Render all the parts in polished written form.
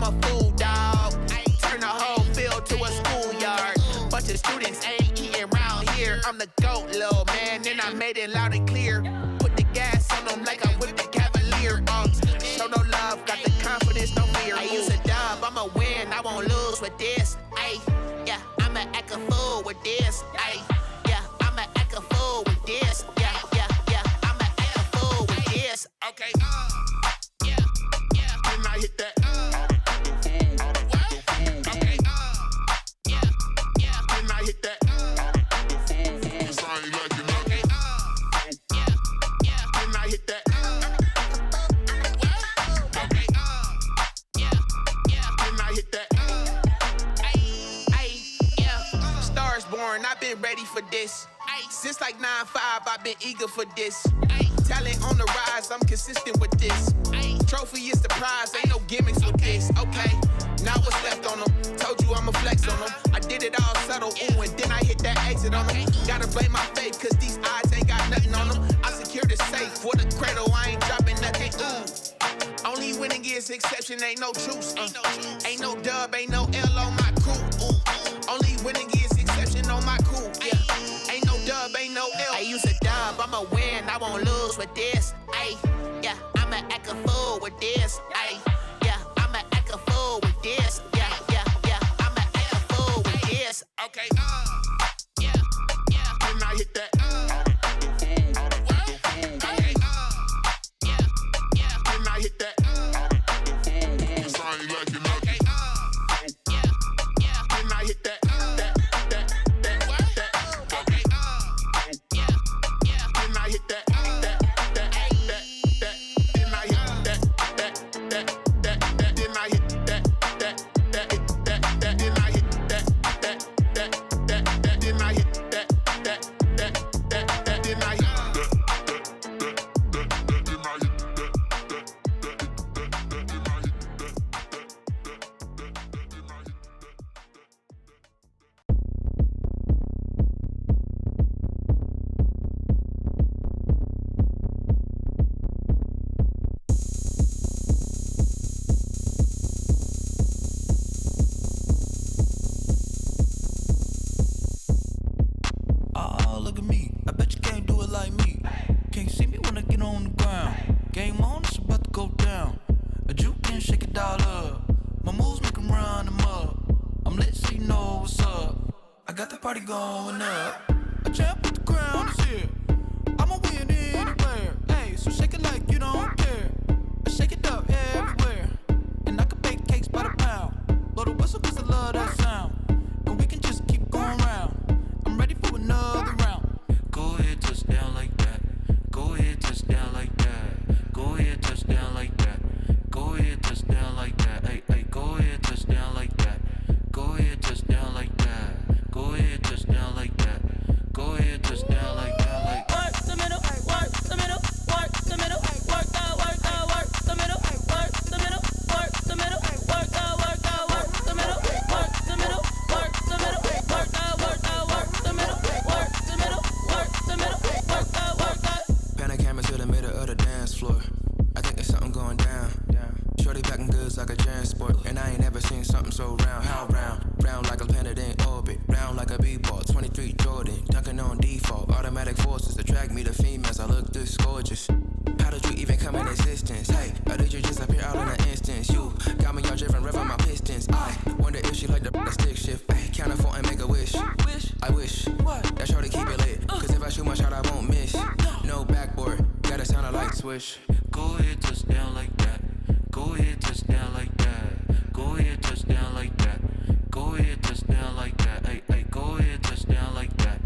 a fool, dog. Turn the whole field to a schoolyard. Bunch of students ain't eating round here. I'm the GOAT, little man, and I made it loud and clear. Put the gas on them like I'm with the Cavalier. Show no love, got the confidence, no fear. I use a dub, I'ma win, I won't lose with this. Ay, yeah, I'ma act a fool with this. Ay, yeah, I'ma act a fool with this. Yeah, yeah, yeah, I'ma act a fool with this. Okay, yeah, yeah. Then I hit that. Okay, yeah, yeah. Then I hit that. I've been ready for this. Since like 9-5, I've been eager for this. Talent on the rise, I'm consistent with this. Trophy is the prize, ain't no gimmicks with this. Okay, now what's left on them? Told you I'ma flex on them. I did it all subtle, ooh, and then I hit that exit on them. Gotta blame my faith, cause these eyes ain't got nothing on them. I secured the safe with a cradle, I ain't dropping nothing, ooh. Only winning is exception, ain't no truce. Ain't no dub, ain't no L on my crew. Only winning is exception on my crew. Yeah, ain't no dub, ain't no L. I use a dub, I'ma win, I won't lose with this. Ay, yeah, I'ma act a fool with this. Ay, yeah, I'ma act a fool with this. Yeah, yeah, yeah, I'ma act a fool with this. Okay, yeah, yeah. Then I hit that. Okay, yeah, yeah. Then I hit that. I ain't like it. Okay, yeah, yeah. Then I hit that. Going up, a champ with the crown is here. I'ma win anywhere. Hey, so shake it like you don't care. I shake it up everywhere. And I can bake cakes by the pound. Blow the whistle cause I love that sound. And we can just keep going round. I'm ready for another round. Go ahead, touch down like that. Go ahead, touch down like that. Go ahead, touch down like that. Go ahead, touch down like that. Hey, hey, go ahead, touch down like that. Go ahead, touch down like that. Go ahead, touch down like that. Go ahead, touch down like that. Like work the middle, work the middle, work the middle, work that, work the middle, work the middle, work the middle, work that, work the middle, work the middle, work the middle, work that, work the middle, work the middle, work the middle, work that. Pan a camera to the middle of the dance floor. I think there's something going down. Shorty packing goods like a transport, and I ain't never seen something so round. How round? Round like a planet in orbit, round like a b-ball. 23 Jordan, dunking on default. Automatic forces attract me to females. I look this gorgeous. How did you even come in existence? Hey, or did you just appear out in an instance? You got me all driven, revving my pistons. I wonder if she like the stick shift. Hey, count a 4 and make a wish. I wish that shorty keep it lit. Cause if I shoot my shot, I won't miss. No backboard, gotta sound a light switch. Go ahead, touch down like that. Go ahead, touch down like that. Go ahead, touch down like that. Go ahead, touch down like that. Hey, hey, go ahead, touch down like that.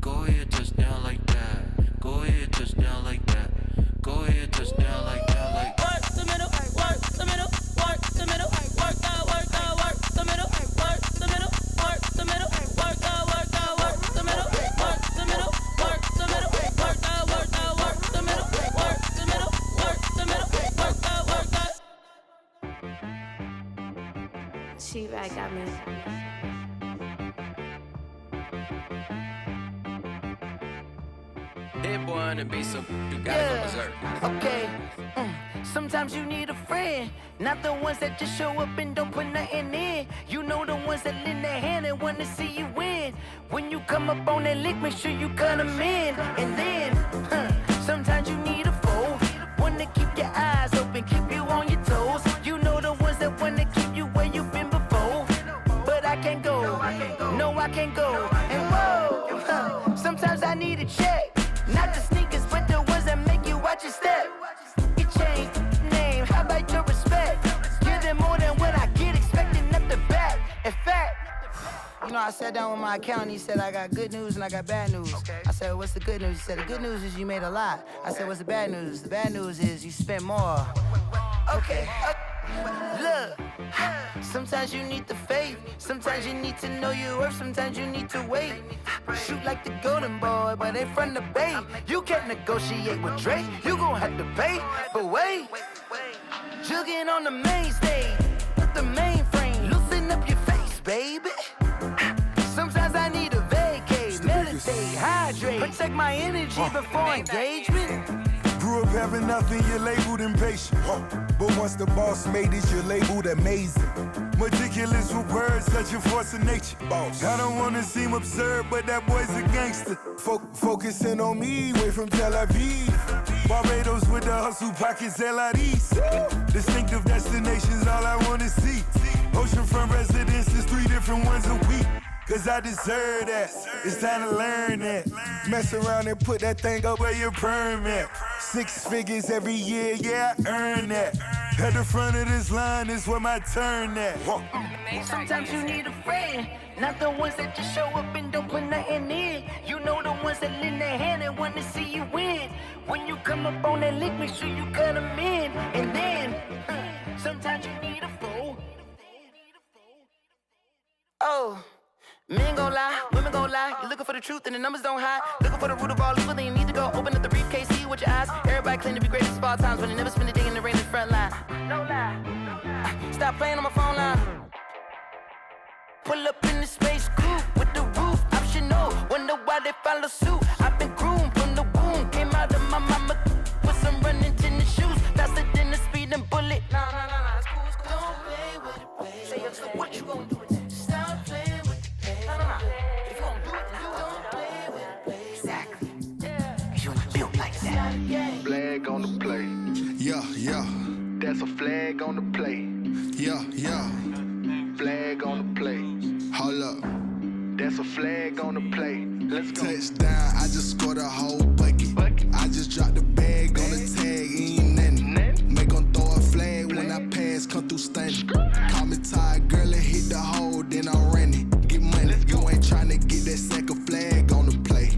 Go ahead, touch down like that. Go ahead, touch down like that. Go ahead, touch down like that. Like work the middle, work the middle, work the middle, work that, work the middle, work the middle, work the middle, work that, work the middle, work the middle, work the middle, work that, work the middle, work the middle, work the middle, work that, work that. She right got me. That boy on the beat, so you gotta go berserk. Okay. Sometimes you need a friend, not the ones that just show up and don't put nothing in. You know the ones that lend their hand and wanna see you win. When you come up on that lick, make sure you cut them in. And then, sometimes you need a foe, one to keep your eyes open, keep you on your toes. You know the ones that wanna keep you where you've been before. But I can't go, no I can't go. And whoa, sometimes I need a check, not the sneakers, but the ones that make you watch your step. You change name, how about your respect? Give them more than what I get, expecting up the back. In fact, you know, I sat down with my accountant, he said I got good news and I got bad news. I said, what's the good news? He said, the good news is you made a lot. I said, what's the bad news? The bad news is you spent more. Okay, look, sometimes you need the faith, sometimes you need to know your worth, sometimes you need to wait. Shoot like the golden boy, but ain't from the bay. You can't negotiate with Drake, you gon' have to pay. But wait, jugging on the main stage, the mainframe, loosen up your face, baby. Sometimes I need a vacate, meditate, hydrate, protect my energy before engagement. Grew up having nothing, you're labeled impatient. But once the boss made it, you're labeled amazing. Meticulous with words, such a force of nature. Boss. I don't wanna seem absurd, but that boy's a gangster. Focusing on me, way from Tel Aviv. Barbados with the hustle pockets, LIDs. Distinctive destinations, all I wanna see. Oceanfront residences, 3 different ones a week. Cause I deserve that, it's time to learn that. Mess around and put that thing up where your permit. 6 figures every year, yeah, I earn that. At the front of this line is where my turn at. Sometimes you need a friend, not the ones that just show up and don't put nothing in. You know the ones that lend their hand and wanna see you win. When you come up on that lick, make sure you cut them in. And then, sometimes you need a foe. Oh. Men gon' lie, women gon' lie. You're looking for the truth and the numbers don't hide. Looking for the root of all evil, then you need to go open up the briefcase, see with your eyes. Everybody claim to be greatest of all times, but they never spend a day in the rain in the front line. No lie. Stop playing on my phone line. Pull up in the space coupe with the roof optional. Wonder why they follow suit. I've been groomed from the womb. Came out of my mama with some running tennis shoes. Faster than a speeding bullet. Nah, it's cool, it's cool. Don't play with it, baby. Say what you gon' do with that? Stop playing. If you gon' do it, then don't play with it, baby. Exactly. Cause you ain't built like that. Flag on the play. Yeah. That's a flag on the play. Yeah. Flag on the play. Hold up. That's a flag on the play. Let's go. Touchdown, I just scored a whole bucket. I just dropped the bag on the tag, ain't nothing. Make 'em throw a flag when I pass, come through stunning. Call me tired, girl, and hit the hole, then I'm running. Get money, you ain't tryna get that second flag on the play.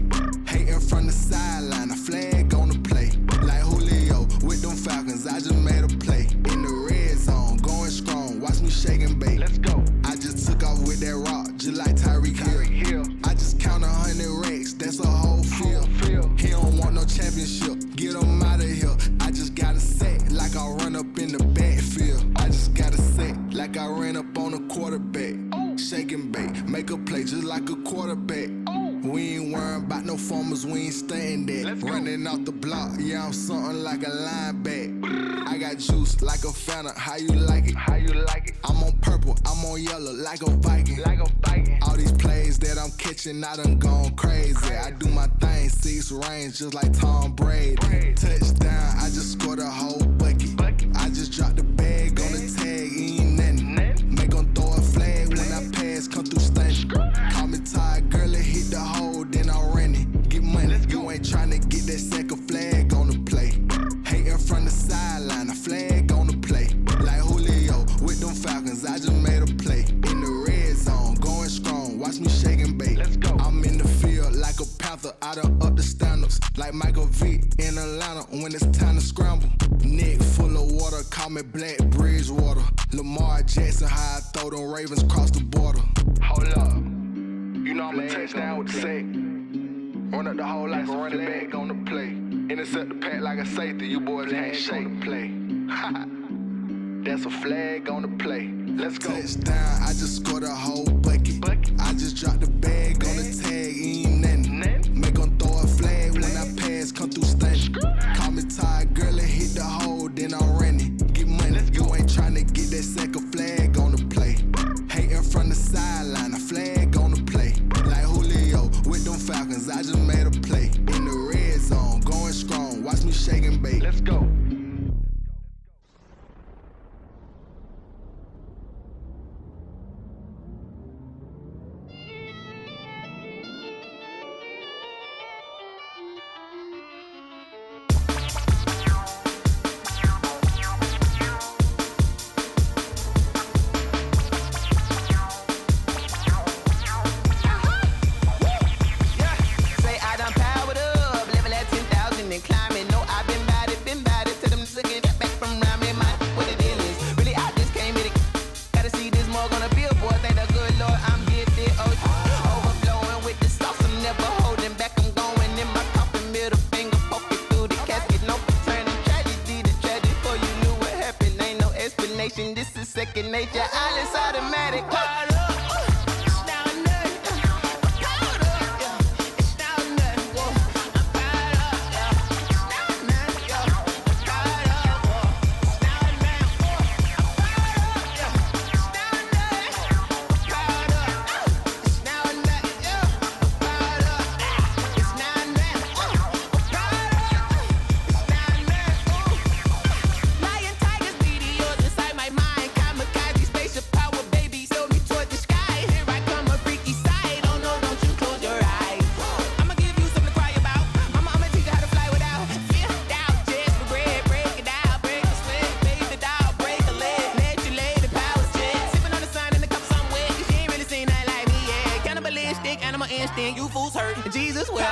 Hating from the sideline, a flag on the play. Like Julio with them Falcons, I just made a play. In the red zone, going strong, watch me shake and bake. Let's go. I just took off with that rock, just like Tyreek Hill. I just count 100 racks, that's a whole field. He don't want no championship, get him out of here. I just gotta set like I run up in the backfield. I just gotta set like I ran up on a quarterback. Shake and bake, make a play just like a quarterback. We ain't worrying about no formers, we ain't staying there. Running off the block, yeah, I'm something like a linebacker. I got juice like a Fanta, how you like it? I'm on purple, I'm on yellow like a Viking. All these plays that I'm catching, I done gone crazy. I do my thing, 6 range just like Tom Brady. Touchdown, I just scored a whole bucket. I just dropped the bag on the tag, ain't nothing. Make 'em throw a flag when I pass, come through stunning. Call me tired, girl, and hit the hole, then I'm running. Get money, you ain't tryna get that second flag on the play. Hating from the sideline, a flag on the play. Like Julio with them Falcons, I just made a play. In the red zone, going strong, watch me shake and bake. I'm in the field like a panther, I done up the standards. Like Michael Vick in Atlanta when it's time to scramble. Neck full of water, call me Black Bridgewater. Lamar Jackson, how I throw them Ravens cross the border. Hold up. You know I'm a touchdown with the sack. Run up the hole like a running back on the play. Intercept the pack like a safety, you boys ain't shake play. That's a flag on the play. Let's go. Touchdown, I just scored a whole bucket. I just dropped the bag on the tag, ain't nothing. Make 'em throw a flag when I pass, come through stunning. Call me tired, girl, and hit the hole, then I'm running. second flag on the play. Hating from the sideline, a flag on the play. Like Julio with them Falcons, I just made a play. In the red zone, going strong, watch me shake and bake. Let's go. This is second nature, all is automatic. You fools hurt. Jesus will.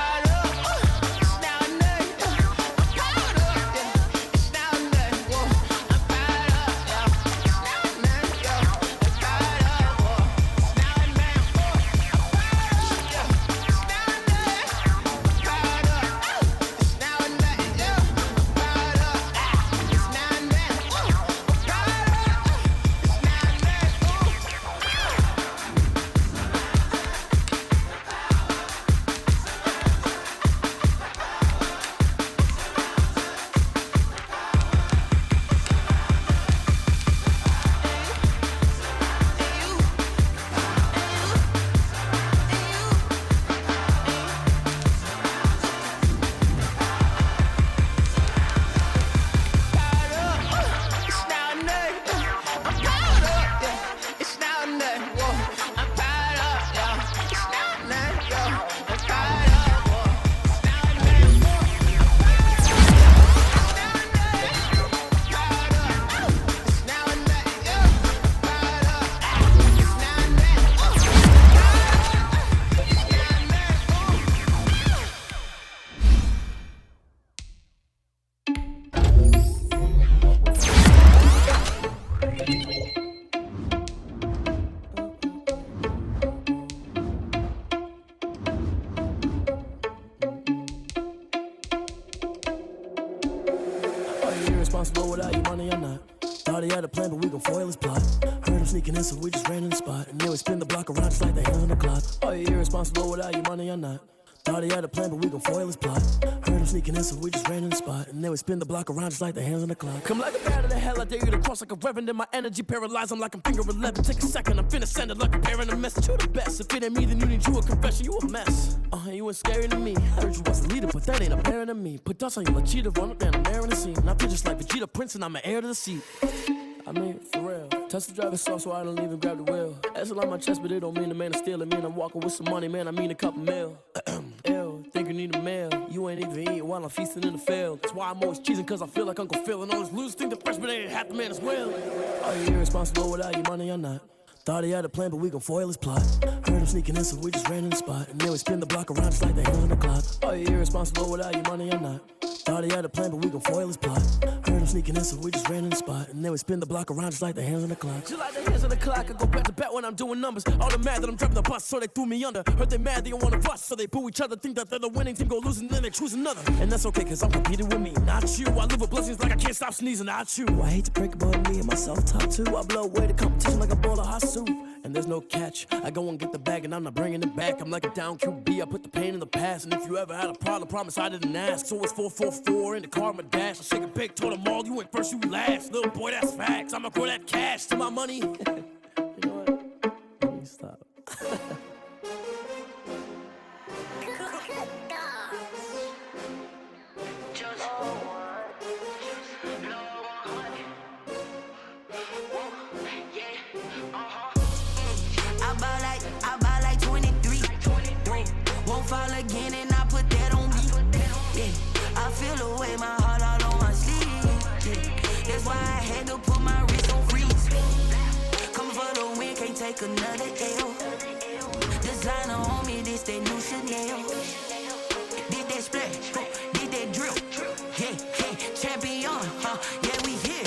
Irresponsible without your money or not. Thought he had a plan, but we gon' foil his plot. Heard him sneaking in, so we just ran in the spot. And then we spin the block around just like the hands on the clock. Are you irresponsible without your money or not? Thought he had a plan, but we gon' foil his plot. Heard him sneaking in, so we just ran in the spot. And then we spin the block around just like the hands on the clock. Come like a bat of the hell, I dare you to cross like a reverend. And my energy paralyzed, I'm like I'm finger 11. Take a second, I'm finna send it like a parent a message. You the best, if it ain't me, then you need you a confession. You a mess, you ain't scary to me. I heard you was a leader, but that ain't apparent to me. Put dust on you like cheetah, run up down the air in the scene. And I feel just like Vegeta Prince, and I'm an heir to the seat. I mean, for real. Touch the driver's soft, so I don't even grab the wheel. That's on my chest, but it don't mean the man is stealing. Mean I'm walking with some money, man, I mean a couple mil. Ew, think you need a meal. You ain't even eating while I'm feasting in the field. That's why I'm always cheesing, cause I feel like Uncle Phil. And all those losers think the freshman ain't half the man as well. Are you irresponsible without your money or not? Thought he had a plan, but we gon' foil his plot. Heard him sneaking in, so we just ran in the spot. And then we spin the block around just like the hands on the clock. Are you irresponsible without your money or not? Thought he had a plan, but we gon' foil his plot. Heard him sneaking in, so we just ran in the spot. And then we spin the block around just like the hands on the clock. Just like the hands on the clock, I go back to back when I'm doing numbers. All the mad that I'm driving the bus, so they threw me under. Heard they mad, they don't wanna bust, so they boo each other. Think that they're the winning team, go losing, then they choose another. And that's okay, cause I'm competing with me, not you. I live with blessings like I can't stop sneezing, not you. I hate to break it, but me and myself top two. I blow away the competition like a bowl of hot soup. And there's no catch. I go and get the bag and I'm not bringing it back. I'm like a down QB, I put the pain in the past. And if you ever had a problem, promise I didn't ask. So it's 444 in the car, my dash. I shake a big, told them all, you went first, you last. Little boy, that's facts. I'ma grow that cash to my money. You know what? Let me stop. I buy like 23. Won't fall again and I put that on me. Yeah, I feel away my heart all on my sleeve. Yeah, that's why I had to put my wrist on freeze. Come for the win, can't take another L. Designer on me, this that new Chanel. Did that splash, did that drill. Yeah, champion, yeah, we here.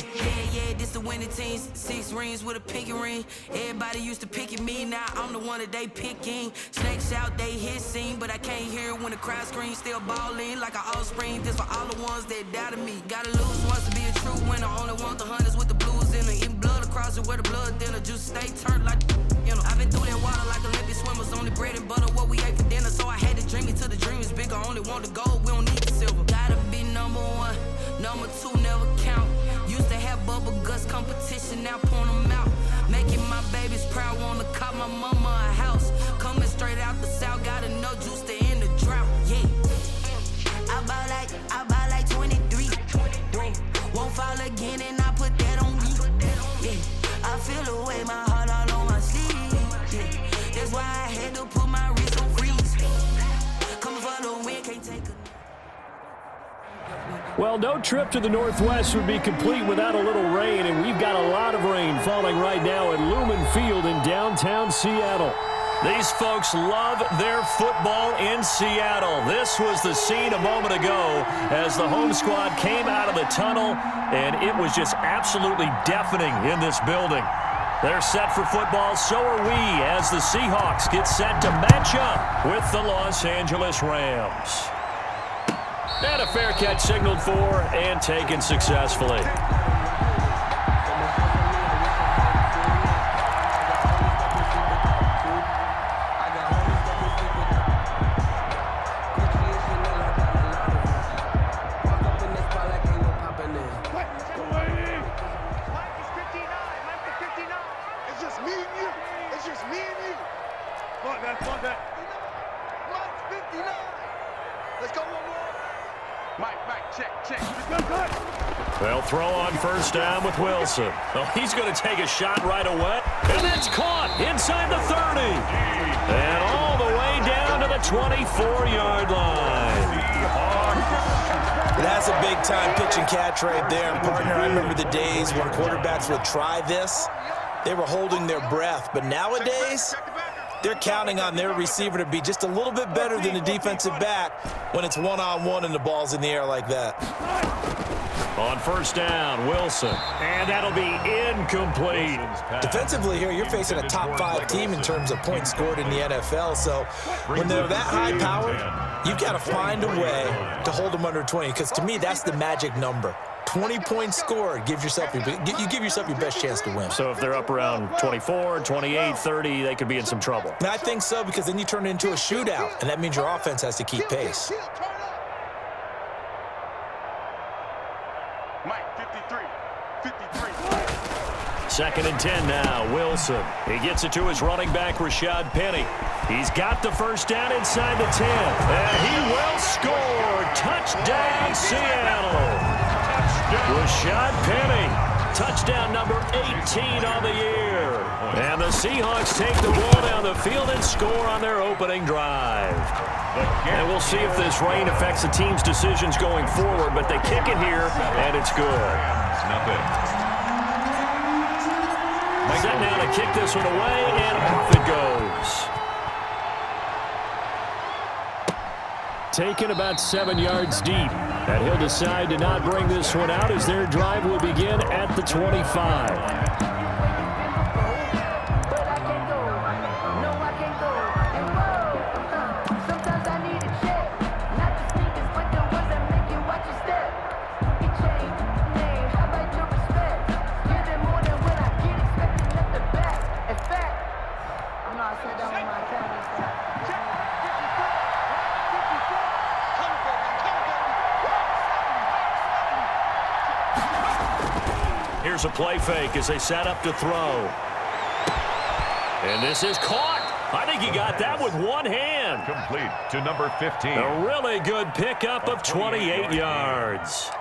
Yeah, this the winning team. 6 rings with a pinky ring. Everybody used to picking me, now I'm the one that they picking. Snakes out, they hit scene, but I can't hear it when the crowd screams. Still ballin' like an offspring. This for all the ones that doubted me. Gotta lose once to be a true winner. Only want the hunters with the blues in it. Eating blood across it where the blood dinner. Just stay turned like, you know. I've been through that water like Olympic swimmers. Only bread and butter, what we ate for dinner. So I had to dream it till the dream is bigger. Only want the gold, we don't need the silver. Gotta be number 1, number 2 never count. Used to have bubble guts competition, now point them out. Making my babies proud, wanna cop my mama a house. Coming straight out the south, got enough juice to end the drought. Yeah, I buy like 23. Won't fall again and I put that on me. Yeah, I feel away my heart all on my sleeve. Yeah, that's why I had to put my wrist on freeze. Coming for the win, can't take a. Well, no trip to the Northwest would be complete without a little rain, and we've got a lot of rain falling right now at Lumen Field in downtown Seattle. These folks love their football in Seattle. This was the scene a moment ago as the home squad came out of the tunnel, and it was just absolutely deafening in this building. They're set for football, so are we, as the Seahawks get set to match up with the Los Angeles Rams. And a fair catch signaled for and taken successfully. They'll throw on first down with Wilson. Oh, he's going to take a shot right away. And that's caught inside the 30. And all the way down to the 24-yard line. That's a big-time pitch and catch right there. And, partner, I remember the days when quarterbacks would try this. They were holding their breath. But nowadays, they're counting on their receiver to be just a little bit better than the defensive back when it's one-on-one and the ball's in the air like that. On first down, Wilson. And that'll be incomplete. Defensively here, you're facing a top-5 team in terms of points scored in the NFL. So when they're that high-powered, you've got to find a way to hold them under 20. Because to me, that's the magic number. 20 points scored, you give yourself your best chance to win. So if they're up around 24, 28, 30, they could be in some trouble. And I think so, because then you turn it into a shootout, and that means your offense has to keep pace. Mike, 53. 2nd and 10 now, Wilson. He gets it to his running back, Rashad Penny. He's got the first down inside the 10. And he will score. Touchdown, Seattle. Rashad Penny, touchdown number 18 on the year. And the Seahawks take the ball down the field and score on their opening drive. And we'll see if this rain affects the team's decisions going forward, but they kick it here, and it's good. Set now to kick this one away, and off it goes. Taken about 7 yards deep. And he'll decide to not bring this one out as their drive will begin at the 25. Here's a play fake as they set up to throw. And this is caught. I think he got that with one hand. Complete to number 15. A really good pickup of 28 yards.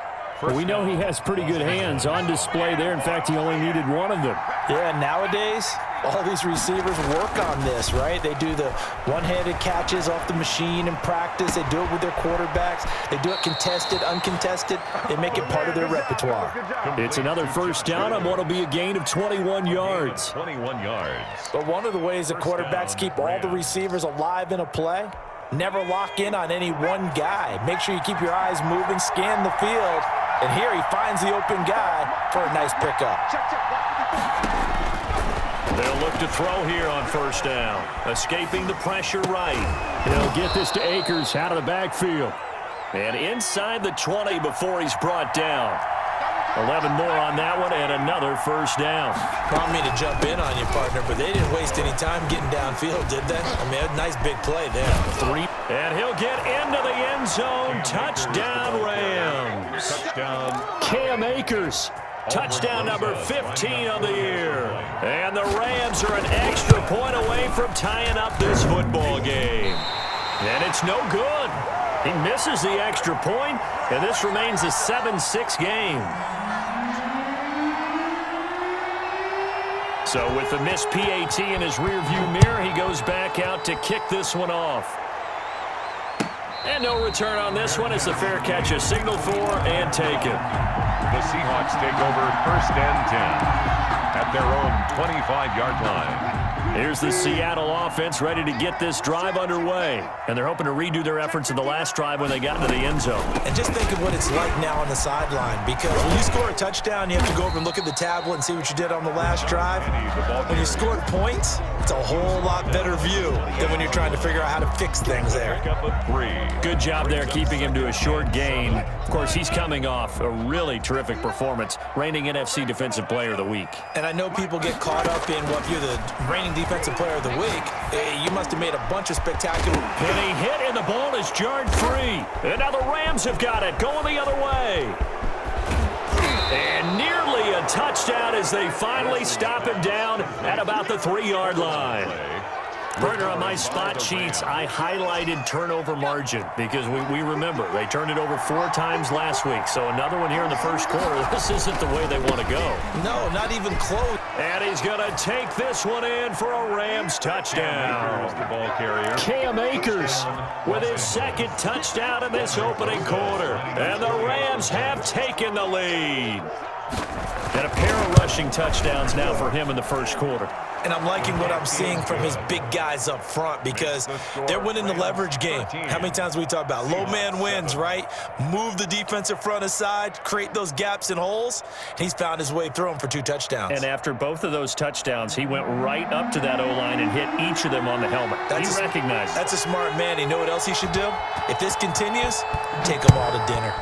We know he has pretty good hands on display there. In fact, he only needed one of them. Yeah, nowadays, all these receivers work on this, right? They do the one-handed catches off the machine in practice. They do it with their quarterbacks. They do it contested, uncontested. They make it part of their repertoire. It's another first down on what will be a gain of 21 yards. 21 yards. But one of the ways the quarterbacks keep all the receivers alive in a play, never lock in on any one guy. Make sure you keep your eyes moving, scan the field. And here he finds the open guy for a nice pickup. They'll look to throw here on first down. Escaping the pressure right. He'll get this to Akers out of the backfield. And inside the 20 before he's brought down. 11 more on that one and another first down. Want me to jump in on you, partner, but they didn't waste any time getting downfield, did they? I mean, a nice big play there. 3. And he'll get into the end zone. Touchdown, Rams. Touchdown. Cam Akers. Touchdown number 15 of the year. And the Rams are an extra point away from tying up this football game. And it's no good. He misses the extra point, and this remains a 7-6 game. So with the missed PAT in his rearview mirror, he goes back out to kick this one off. And no return on this one as the fair catch is signaled for and taken. The Seahawks take over first and 10 at their own 25-yard line. Here's the Seattle offense ready to get this drive underway. And they're hoping to redo their efforts in the last drive when they got into the end zone. And just think of what it's like now on the sideline, because when you score a touchdown, you have to go over and look at the tablet and see what you did on the last drive. When you scored points, it's a whole lot better view than when you're trying to figure out how to fix things there. Good job there keeping him to a short gain. Of course, he's coming off a really terrific performance, reigning NFC Defensive Player of the Week. And I know people get caught up in what you're the reigning Defensive Player of the Week. You must have made a bunch of spectacular. And he hit, and the ball is jarred free. And now the Rams have got it, going the other way. And nearly a touchdown as they finally stop him down at about the 3-yard line. Partner, on my spot sheets, I highlighted turnover margin because we remember they turned it over 4 times last week. So another one here in the first quarter. This isn't the way they want to go. No, not even close. And he's going to take this one in for a Rams touchdown. The ball carrier. Cam Akers with his second touchdown in this opening quarter. And the Rams have taken the lead. And a pair of rushing touchdowns now for him in the first quarter. And I'm liking what I'm seeing from his big guys up front because they're winning the leverage game. How many times we talk about low man wins, right? Move the defensive front aside, create those gaps and holes. He's found his way through them for 2 touchdowns. And after both of those touchdowns, he went right up to that O-line and hit each of them on the helmet. He recognized. That's a smart man. You know what else he should do? If this continues, take them all to dinner.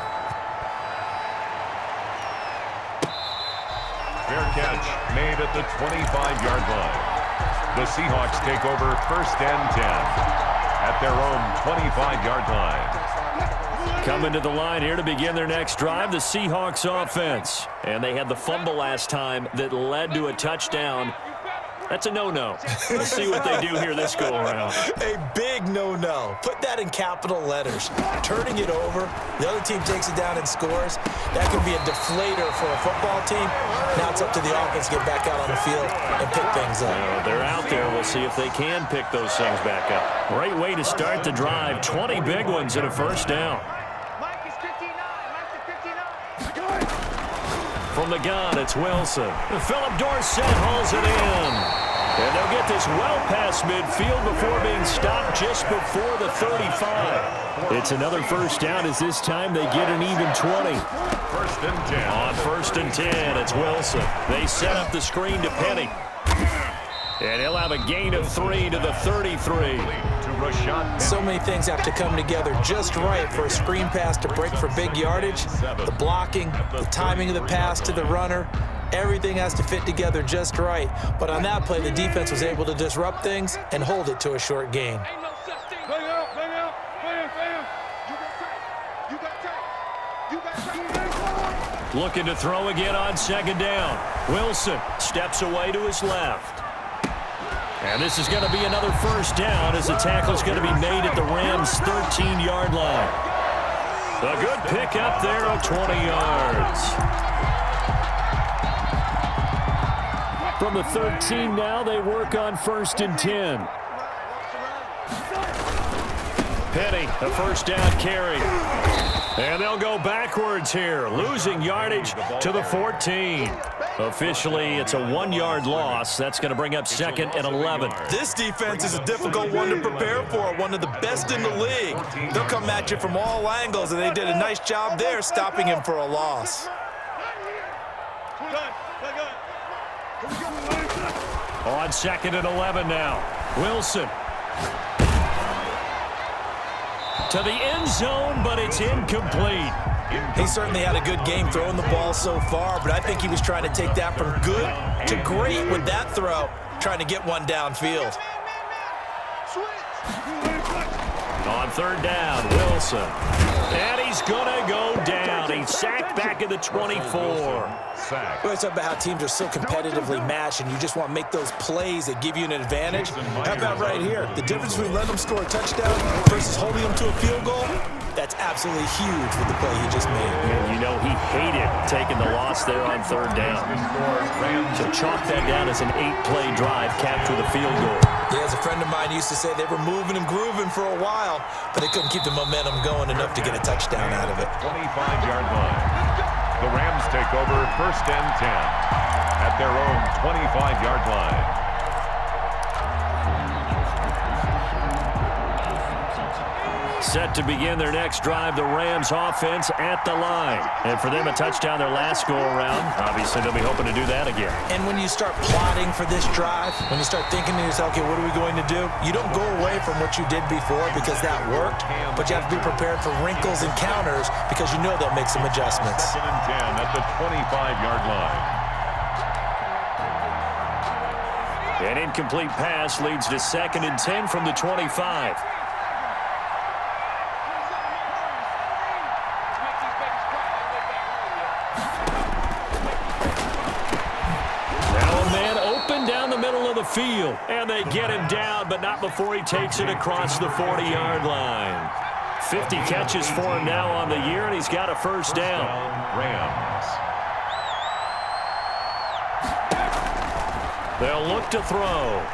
Fair catch made at the 25-yard line. The Seahawks take over first and 10 at their own 25-yard line. Coming to the line here to begin their next drive, the Seahawks offense. And they had the fumble last time that led to a touchdown. That's a no-no. We'll see what they do here this go-around. A big no-no. Put that in capital letters. Turning it over, the other team takes it down and scores. That can be a deflator for a football team. Now it's up to the offense to get back out on the field and pick things up. They're out there. We'll see if they can pick those things back up. Great way to start the drive. 20 big ones and a first down. From the gun, it's Wilson. Philip Dorsett hauls it in. And they'll get this well past midfield before being stopped just before the 35. It's another first down as this time they get an even 20. First and 10. On first and 10, it's Wilson. They set up the screen to Penny. And he'll have a gain of 3 to the 33. So many things have to come together just right for a screen pass to break for big yardage. The blocking, the timing of the pass to the runner, everything has to fit together just right. But on that play, the defense was able to disrupt things and hold it to a short gain. Looking to throw again on second down. Wilson steps away to his left. And this is going to be another first down as the tackle is going to be made at the Rams' 13-yard line. A good pickup there of 20 yards. From the 13 now, they work on 1st and 10. Penny, a first down carry. And they'll go backwards here, losing yardage to the 14. Officially, it's a 1-yard loss. That's going to bring up 2nd and 11. This defense is a difficult one to prepare for, one of the best in the league. They'll come at you from all angles, and they did a nice job there stopping him for a loss. On 2nd and 11 now. Wilson. To the end zone, but it's incomplete. He certainly had a good game throwing the ball so far, but I think he was trying to take that from good to great with that throw, trying to get one downfield. On 3rd down, Wilson. And he's going to go down. He's sacked back at the 24. We always talk about how teams are so competitively matched, and you just want to make those plays that give you an advantage. How about right here? The difference between letting them score a touchdown versus holding them to a field goal, that's absolutely huge with the play he just made. And you know he hated taking the loss there on 3rd down. So chalk that down as an 8-play drive capped with a field goal. Yeah, as a friend of mine used to say, they were moving and grooving for a while, but they couldn't keep the momentum going enough to get a touchdown out of it. 25-yard line. The Rams take over 1st and 10 at their own 25-yard line. Set to begin their next drive, the Rams offense at the line. And for them, a touchdown their last go-around. Obviously, they'll be hoping to do that again. And when you start plotting for this drive, when you start thinking to yourself, okay, what are we going to do? You don't go away from what you did before because that worked, but you have to be prepared for wrinkles and counters because you know they'll make some adjustments. 2nd and 10 at the 25-yard line. An incomplete pass leads to 2nd and 10 from the 25. Field, and they get him down, but not before he takes it across the 40-yard line. 50 catches for him now on the year, and he's got a first down. Rams. They'll look to throw.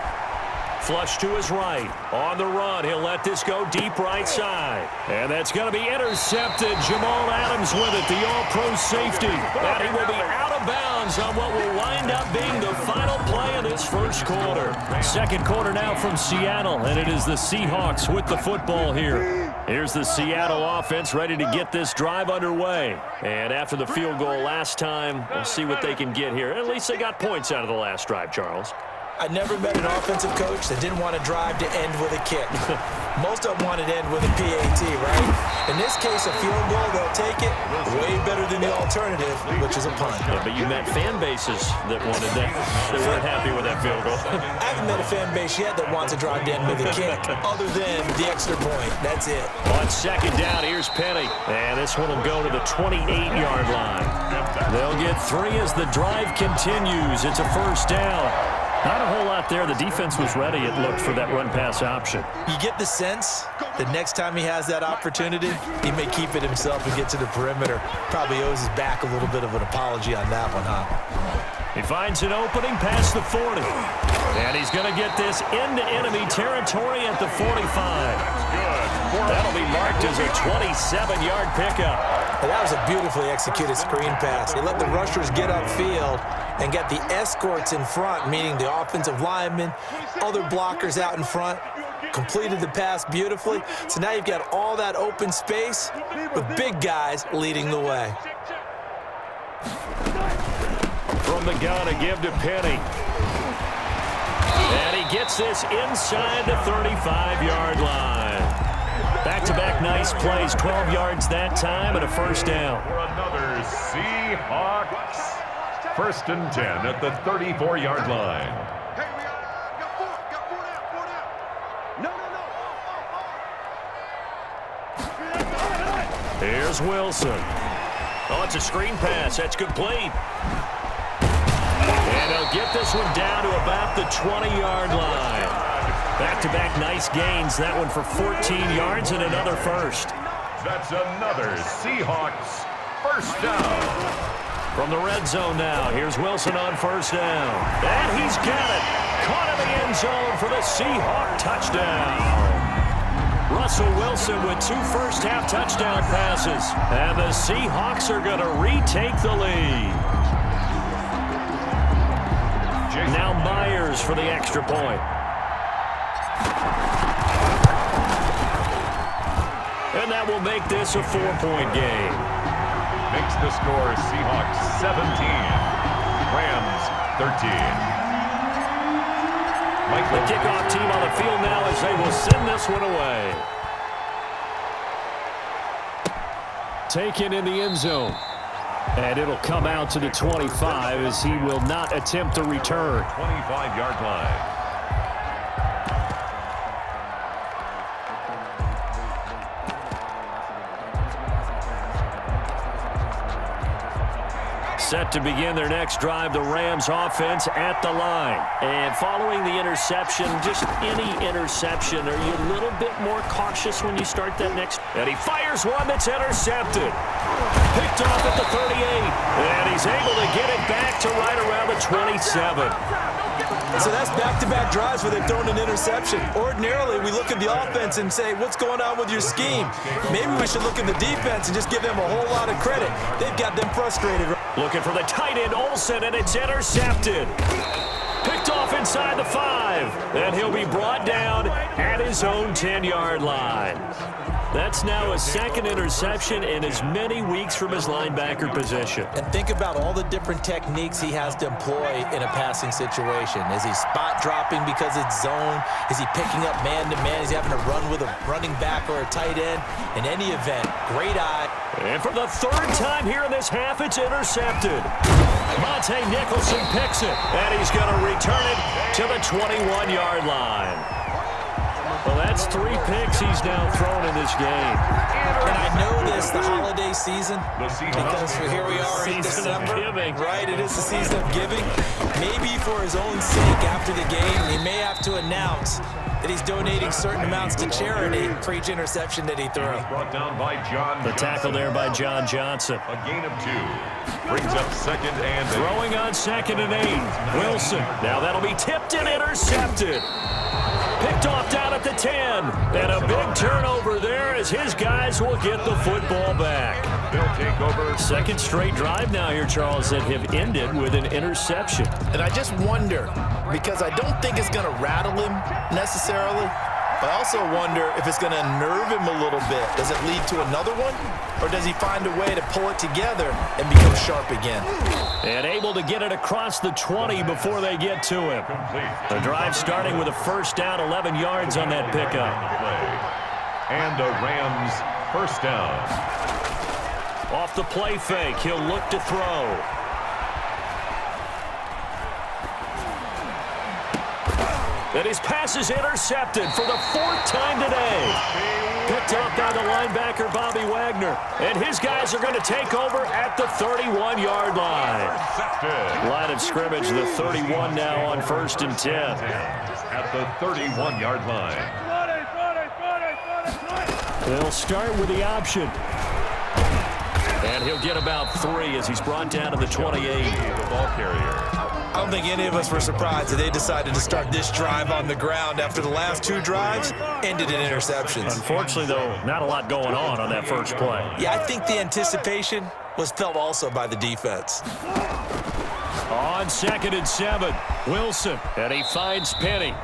Flush to his right. On the run, he'll let this go deep right side. And that's going to be intercepted. Jamal Adams with it, the all-pro safety. And he will be out of bounds on what will wind up being the final play of this first quarter. Second quarter now from Seattle, and it is the Seahawks with the football here. Here's the Seattle offense ready to get this drive underway. And after the field goal last time, we'll see what they can get here. At least they got points out of the last drive, Charles. I never met an offensive coach that didn't want to drive to end with a kick. Most of them wanted to end with a PAT, right? In this case, a field goal, they'll take it. Way better than the alternative, which is a punt. Yeah, but you met fan bases that wanted that. They weren't happy with that field goal. I haven't met a fan base yet that wants to drive to end with a kick, other than the extra point. That's it. On 2nd down, here's Penny. And this one will go to the 28-yard line. They'll get 3 as the drive continues. It's a first down. Not a whole lot there. The defense was ready, it looked, for that run-pass option. You get the sense that next time he has that opportunity, he may keep it himself and get to the perimeter. Probably owes his back a little bit of an apology on that one, huh? He finds an opening past the 40. And he's going to get this into enemy territory at the 45. That'll be marked as a 27-yard pickup. And that was a beautifully executed screen pass. He let the rushers get upfield and get the escorts in front, meaning the offensive linemen, other blockers out in front, completed the pass beautifully. So now you've got all that open space with big guys leading the way. From the gun, a give to Penny. And he gets this inside the 35-yard line. Back-to-back nice plays, 12 yards that time and a first down. For another Seahawks. 1st and 10 at the 34-yard line. Here's Wilson. Oh, it's a screen pass. That's complete. And he'll get this one down to about the 20-yard line. Back-to-back nice gains. That one for 14 yards and another first. That's another Seahawks first down. From the red zone now, here's Wilson on first down. And he's got it. Caught in the end zone for the Seahawk touchdown. Russell Wilson with 2 first-half touchdown passes. And the Seahawks are going to retake the lead. Now Myers for the extra point. And that will make this a 4-point game. Makes the score Seahawks 17, Rams 13. The kickoff team on the field now as they will send this one away. Taken in the end zone. And it'll come out to the 25 as he will not attempt to return. 25-yard line. Set to begin their next drive, the Rams offense at the line. And following the interception, just any interception, are you a little bit more cautious when you start that next? And he fires one that's intercepted. Picked off at the 38. And he's able to get it back to right around the 27. So that's back-to-back drives where they've thrown an interception. Ordinarily, we look at the offense and say, what's going on with your scheme? Maybe we should look at the defense and just give them a whole lot of credit. They've got them frustrated. Looking for the tight end, Olsen, and it's intercepted. Picked off inside the 5. And he'll be brought down at his own 10-yard line. That's now a second interception in as many weeks from his linebacker position. And think about all the different techniques he has to employ in a passing situation. Is he spot dropping because it's zone? Is he picking up man-to-man? Is he having to run with a running back or a tight end? In any event, great eye. And for the 3rd time here in this half, it's intercepted. Monte Nicholson picks it, and he's going to return it to the 21-yard line. Well, that's 3 picks he's now thrown in this game. And I know this, the holiday season, because here we are in December. Right, it is the season of giving. Maybe for his own sake after the game, he may have to announce that he's donating certain amounts to charity for each interception that he threw. Brought down by John The tackle there by John Johnson. A gain of 2. Brings up 2nd and 8. Throwing on 2nd and 8. Wilson. Now that'll be tipped and intercepted. Picked off down at the 10. And a big turnover there as his guys will get the football back. They'll take over. 2nd straight drive now here, Charles, that have ended with an interception. And I just wonder, because I don't think it's going to rattle him necessarily, but I also wonder if it's going to unnerve him a little bit. Does it lead to another one? Or does he find a way to pull it together and become sharp again? And able to get it across the 20 before they get to him. The drive starting with a first down, 11 yards on that pickup. And a Rams first down. Off the play fake, he'll look to throw. And his pass is intercepted for the 4th time today. Picked up by the linebacker, Bobby Wagner. And his guys are going to take over at the 31-yard line. Line of scrimmage, the 31 now on 1st and 10. At the 31-yard line. They'll start with the option. And he'll get about 3 as he's brought down to the 28. The ball carrier. I don't think any of us were surprised that they decided to start this drive on the ground after the last 2 drives ended in interceptions. Unfortunately, though, not a lot going on that first play. Yeah, I think the anticipation was felt also by the defense. On 2nd and 7, Wilson, and he finds Penny.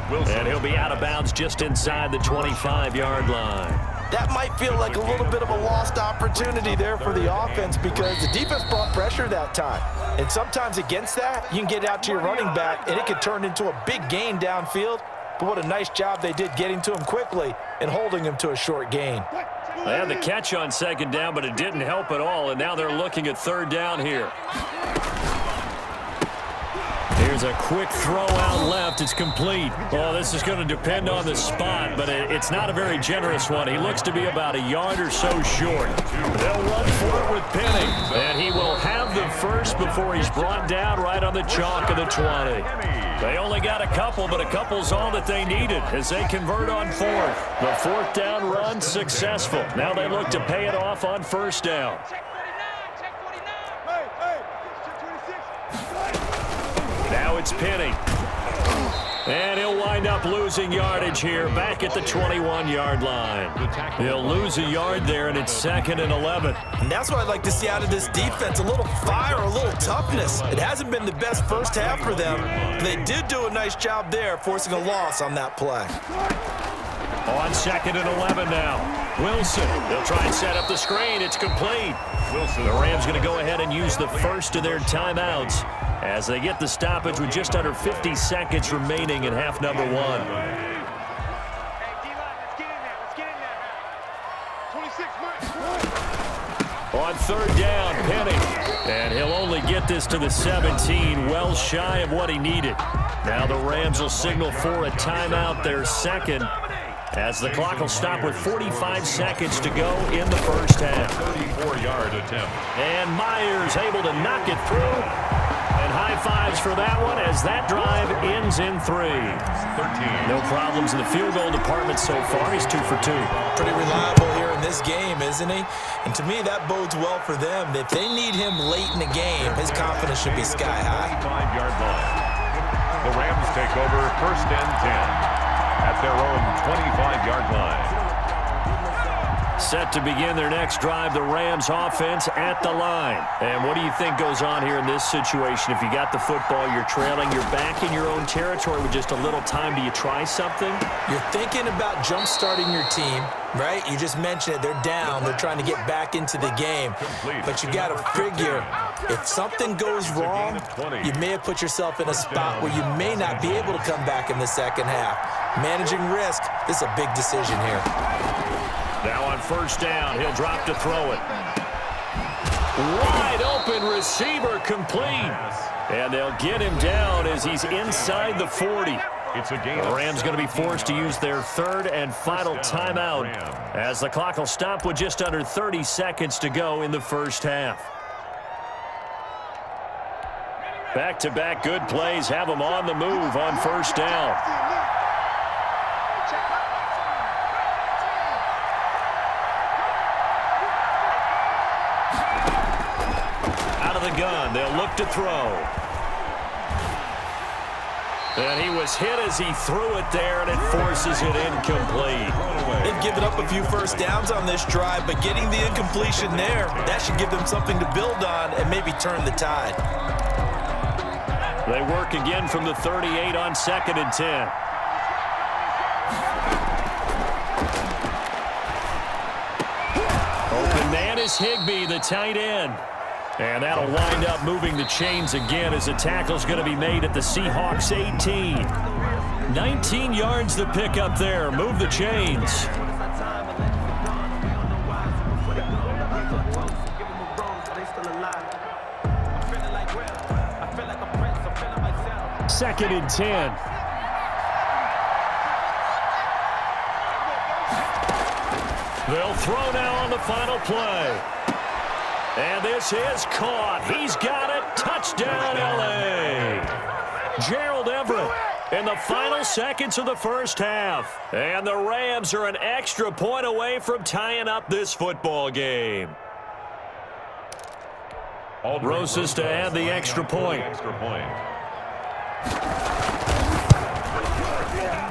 And he'll be out of bounds just inside the 25-yard line. That might feel like a little bit of a lost opportunity there for the offense because the defense brought pressure that time. And sometimes against that, you can get out to your running back, and it could turn into a big gain downfield. But what a nice job they did getting to him quickly and holding him to a short gain. They had the catch on 2nd down, but it didn't help at all, and now they're looking at 3rd down here. Here's Here's a quick throw out left. It's complete. Well, this is going to depend on the spot, but it's not a very generous one. He looks to be about a yard or so short. They'll run for it with Penning, and he will have the first before he's brought down right on the chalk of the 20. They only got a couple, but a couple's all that they needed as they convert on fourth. The fourth down run successful. Now they look to pay it off on first down. Now it's Penning. And he'll wind up losing yardage here back at the 21-yard line. He'll lose a yard there, and it's 2nd and 11. And that's what I'd like to see out of this defense, a little fire, a little toughness. It hasn't been the best first half for them. They did do a nice job there, forcing a loss on that play. On 2nd and 11 now. Wilson, they'll try and set up the screen. It's complete. The Rams going to go ahead and use the first of their timeouts as they get the stoppage with just under 50 seconds remaining in half number 1. On 3rd down, Penning. And he'll only get this to the 17, well shy of what he needed. Now the Rams will signal for a timeout, their second, as the clock will stop with 45 seconds to go in the first half. 34-yard attempt. And Myers able to knock it through. And high fives for that one as that drive ends in 3. 13. No problems in the field goal department so far. He's 2 for 2. Pretty reliable here in this game, isn't he? And to me, that bodes well for them. If they need him late in the game, his confidence should be sky high. 25-yard line. The Rams take over 1st and 10 at their own 25-yard line. Set to begin their next drive, the Rams offense at the line. And what do you think goes on here in this situation? If you got the football, you're trailing, you're back in your own territory with just a little time. Do you try something? You're thinking about jump-starting your team, right? You just mentioned it. They're down. They're trying to get back into the game. But you got to figure, if something goes wrong, you may have put yourself in a spot where you may not be able to come back in the second half. Managing risk, this is a big decision here. Now on 1st down, he'll drop to throw it. Wide open receiver complete. And they'll get him down as he's inside the 40. It's a game. The Rams going to be forced to use their 3rd and final timeout as the clock will stop with just under 30 seconds to go in the first half. Back-to-back good plays have them on the move on 1st down. The gun. They'll look to throw. And he was hit as he threw it there, and it forces it incomplete. They've given up a few first downs on this drive, but getting the incompletion there, that should give them something to build on and maybe turn the tide. They work again from the 38 on 2nd and 10. Open man is Higbee, the tight end. And that'll wind up moving the chains again as the tackle's going to be made at the Seahawks 18. 19 yards to pick up there. Move the chains. Second and 10. They'll throw now on the final play. And this is caught. He's got it. Touchdown, L.A. Gerald Everett in the final seconds of the first half. And the Rams are an extra point away from tying up this football game. Rosas to add the extra point.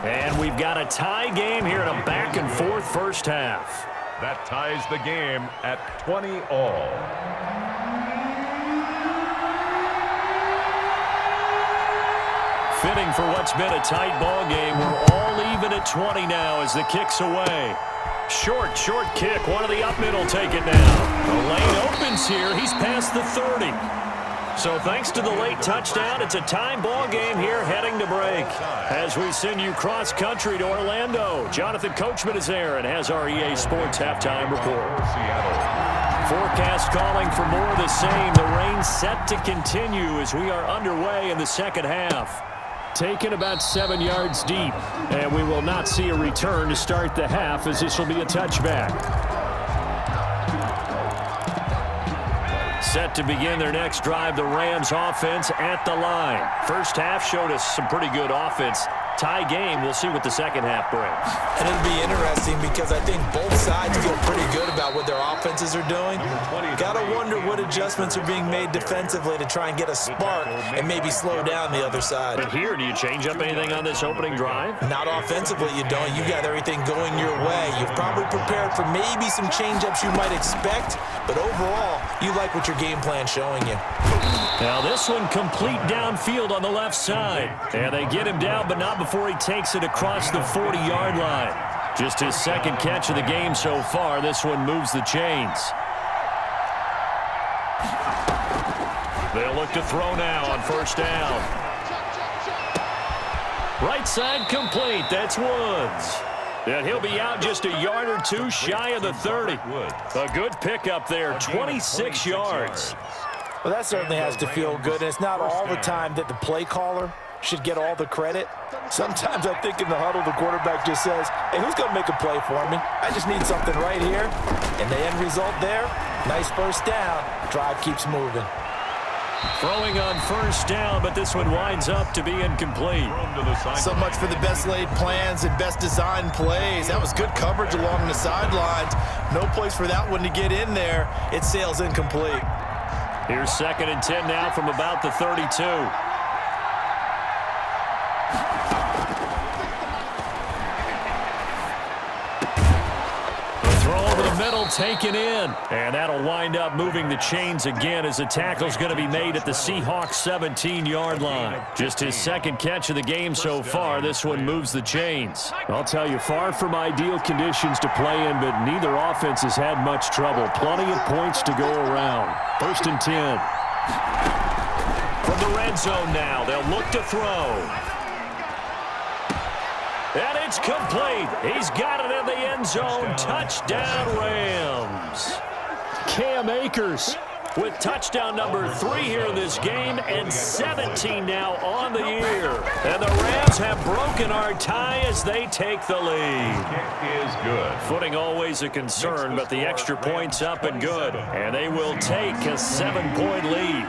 And we've got a tie game here in a back-and-forth first half. That ties the game at 20 all. Fitting for what's been a tight ball game. We're all even at 20 now as the kick's away. Short kick. One of the up mid will take it now. The lane opens here. He's past the 30. So thanks to the late touchdown, it's a time ball game here heading to break. As we send you cross country to Orlando, Jonathan Coachman is there and has our EA Sports halftime report. Forecast calling for more of the same. The rain set to continue as we are underway in the second half. Taken about 7 yards deep, and we will not see a return to start the half as this will be a touchback. Set to begin their next drive, the Rams offense at the line. First half showed us some pretty good offense. Tie game, we'll see what the second half brings. And it'll be interesting because I think both sides feel pretty good about what their offenses are doing. Got to wonder what adjustments are being made defensively to try and get a spark and maybe slow down the other side. But here, do you change up anything on this opening drive? Not offensively, you don't. You got everything going your way. You've probably prepared for maybe some change-ups you might expect, but overall, you like what your game plan's showing you. Now this one complete downfield on the left side. And they get him down, but not before he takes it across the 40-yard line. Just his second catch of the game so far. This one moves the chains. They'll look to throw now on first down. Right side complete. That's Woods. And he'll be out just a yard or two shy of the 30. A good pickup there, 26 yards. Well, that certainly has to feel good. And it's not all the time that the play caller should get all the credit. Sometimes I think in the huddle, the quarterback just says, hey, who's going to make a play for me? I just need something right here. And the end result there, nice first down. Drive keeps moving. Throwing on first down, but this one winds up to be incomplete. So much for the best laid plans and best designed plays. That was good coverage along the sidelines. No place for that one to get in there. It sails incomplete. Here's 2nd and 10 now from about the 32. Middle taken in, and that'll wind up moving the chains again as the tackle's going to be made at the Seahawks 17-yard line. Just his second catch of the game so far. This one moves the chains. I'll tell you, far from ideal conditions to play in, but neither offense has had much trouble. Plenty of points to go around. 1st and 10. From the red zone now, they'll look to throw. And it's complete. He's got it in the end zone. Touchdown, Rams. Cam Akers with touchdown number 3 here in this game, and 17 now on the year. And the Rams have broken our tie as they take the lead. Kick is good. Footing always a concern, but the extra point's up and good. And they will take a 7-point lead.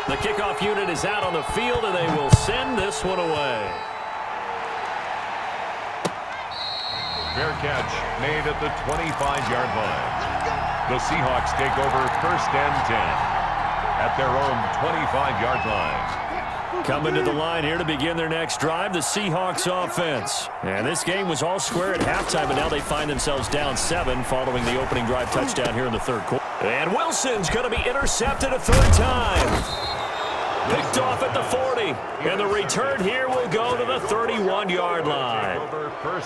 The kickoff unit is out on the field, and they will send this one away. Fair catch made at the 25-yard line. The Seahawks take over 1st and 10 at their own 25-yard line. Coming to the line here to begin their next drive, the Seahawks offense. And this game was all square at halftime, but now they find themselves down 7 following the opening drive touchdown here in the third quarter. And Wilson's going to be intercepted a 3rd time. Picked off at the 40, and the return here will go to the 31-yard line.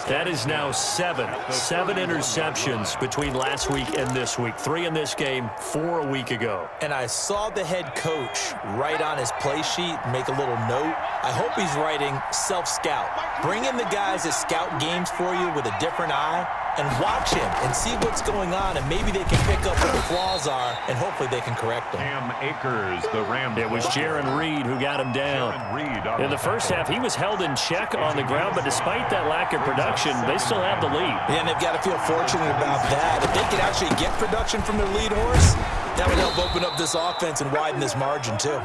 That is now 7 interceptions between last week and this week. 3 in this game, 4 a week ago. And I saw the head coach write on his play sheet, make a little note. I hope he's writing self-scout. Bring in the guys that scout games for you with a different eye, and watch him and see what's going on, and maybe they can pick up what the flaws are, and hopefully they can correct them. Cam Akers, the Rams. It was Jaron Reed who got him down. In the first half, he was held in check on the ground, but despite that lack of production, they still have the lead. Yeah, and they've got to feel fortunate about that. If they could actually get production from their lead horse, that would help open up this offense and widen this margin, too.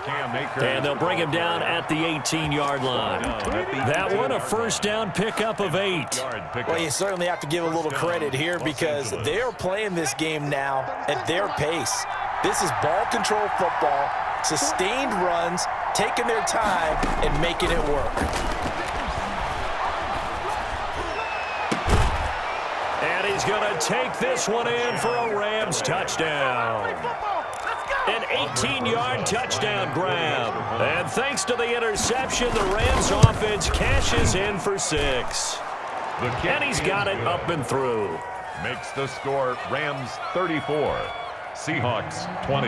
And they'll bring him down at the 18-yard line. That one, a first down pickup of 8. Well, you certainly have to give a little credit here because they're playing this game now at their pace. This is ball control football, sustained runs, taking their time, and making it work. And he's going to take this one in for a Rams touchdown. An 18-yard touchdown grab. And thanks to the interception, the Rams offense cashes in for 6. And he's got it up and through. Makes the score Rams 34, Seahawks 20.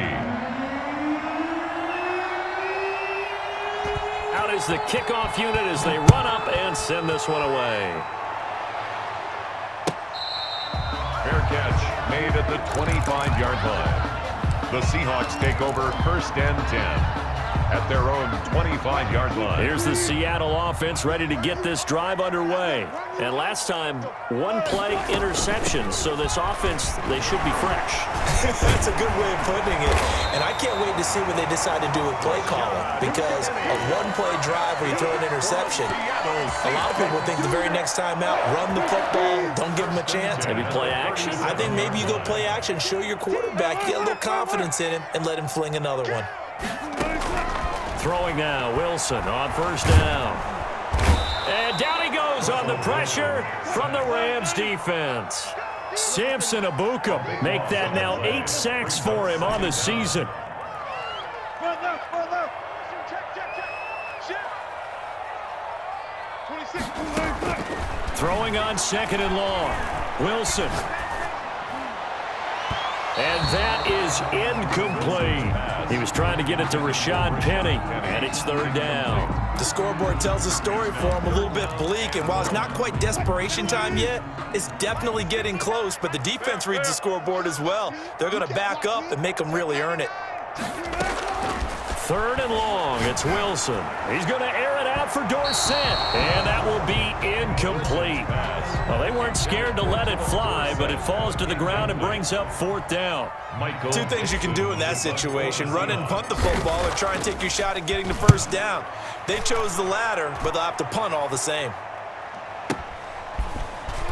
Out is the kickoff unit as they run up and send this one away. Fair catch made made at the 25-yard line. The Seahawks take over first and 10 at their own 25-yard line. Here's the Seattle offense ready to get this drive underway. And last time, one play interception, so this offense, they should be fresh. That's a good way of putting it. And I can't wait to see what they decide to do with play calling, because a one-play drive where you throw an interception, a lot of people think the very next time out, run the football, don't give them a chance. Maybe play action. I think maybe you go play action, show your quarterback, get a little confidence in him, and let him fling another one. Throwing now, Wilson on first down. And down he goes on the pressure from the Rams defense. Samson Abuka make that now 8 sacks for him on the season. Throwing on second and long. Wilson. And that is incomplete. He was trying to get it to Rashad Penny, and it's third down. The scoreboard tells a story for him, a little bit bleak, and while it's not quite desperation time yet, it's definitely getting close, but the defense reads the scoreboard as well. They're going to back up and make them really earn it. Third and long, it's Wilson. He's going to air it out for Dorsett, and that will be incomplete. Well, they weren't scared to let it fly, but it falls to the ground and brings up fourth down. Two things you can do in that situation: run and punt the football, or try and take your shot at getting the first down. They chose the latter, but they'll have to punt all the same.